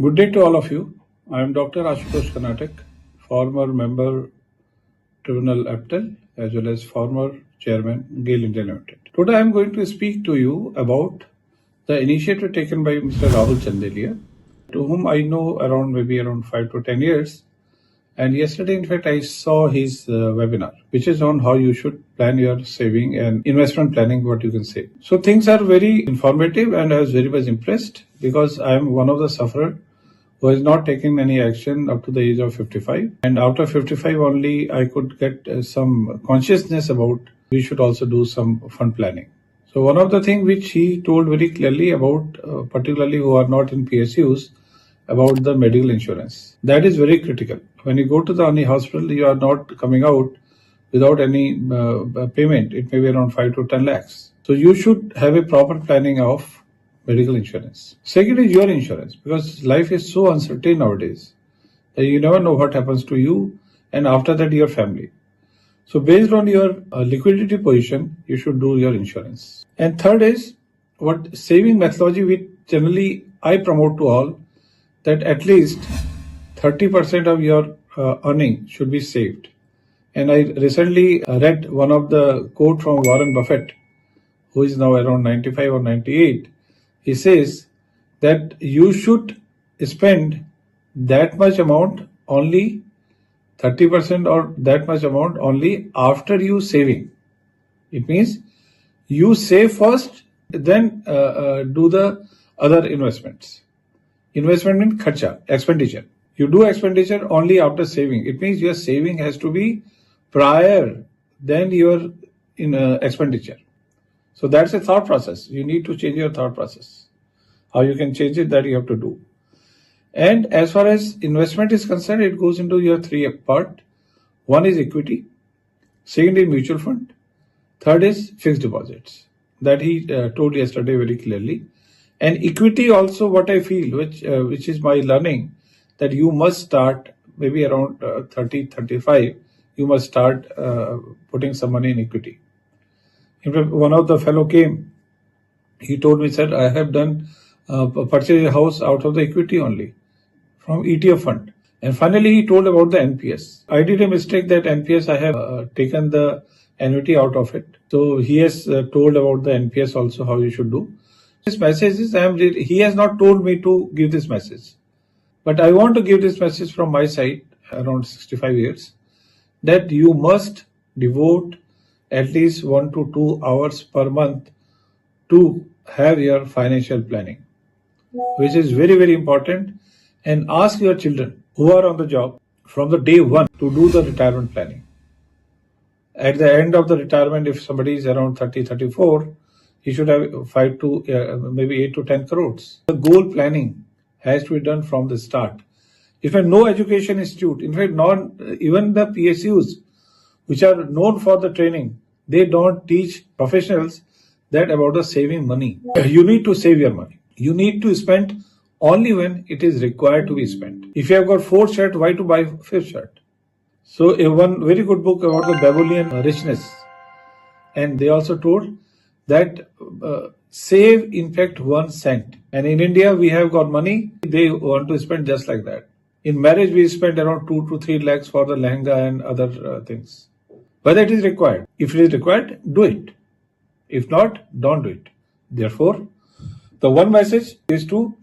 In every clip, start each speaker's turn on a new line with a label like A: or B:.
A: Good day to all of you. I am Dr. Ashutosh Karnatak, former member Tribunal Aptel as well as former chairman GAIL India Limited. Today I am going to speak to you about the initiative taken by Mr. Rahul Chandelia, to whom I know around 5 to 10 years. And yesterday, in fact, I saw his webinar, which is on how you should plan your saving and investment planning, what you can say. So things are very informative and I was very much impressed because I am one of the sufferers who has not taken any action up to the age of 55. And after 55 only, I could get some consciousness about we should also do some fund planning. So one of the things which he told very clearly about, particularly who are not in PSUs, about the medical insurance. That is very critical. When you go to the any hospital, you are not coming out without any payment. It may be around 5 to 10 lakhs. So you should have a proper planning of medical insurance. Second is your insurance, because life is so uncertain nowadays that you never know what happens to you and after that your family. So based on your liquidity position, you should do your insurance. And third is what saving methodology which generally I promote to all, that at least 30% of your earning should be saved. And I recently read one of the quote from Warren Buffett, who is now around 95 or 98. He says that you should spend that much amount only 30% or that much amount only after you saving. It means you save first, then do the other investments. Investment means kharcha, expenditure. You do expenditure only after saving. It means your saving has to be prior than your expenditure. So that's a thought process. You need to change your thought process. How you can change it, that you have to do. And as far as investment is concerned, it goes into your three part. One is equity. Second is mutual fund. Third is fixed deposits. That he told yesterday very clearly. And equity also, what I feel, which is my learning, that you must start maybe around 30, 35, you must start putting some money in equity. In fact, one of the fellow came, he told me, sir, I have done purchase a house out of the equity only, from ETF fund. And finally, he told about the NPS. I did a mistake that NPS, I have taken the annuity out of it. So he has told about the NPS also, how you should do. This message is, he has not told me to give this message. But I want to give this message from my side, around 65 years, that you must devote at least 1 to 2 hours per month to have your financial planning, which is very, very important. And ask your children who are on the job from the day one to do the retirement planning. At the end of the retirement, if somebody is around 30, 34, he should have 5 to maybe 8 to 10 crores. The goal planning has to be done from the start. In fact, no education institute, in fact, even the PSUs, which are known for the training, they don't teach professionals that about the saving money. You need to save your money. You need to spend only when it is required to be spent. If you have got 4 shirts, why to buy 5th shirt? So one very good book about the Babylonian richness. And they also told that save in fact 1 cent. And in India, we have got money. They want to spend just like that. In marriage, we spend around 2 to 3 lakhs for the lehenga and other things. Whether it is required. If it is required, do it. If not, don't do it. Therefore, the one message is to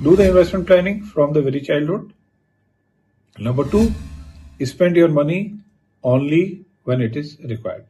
A: do the investment planning from the very childhood. Number 2, spend your money only when it is required.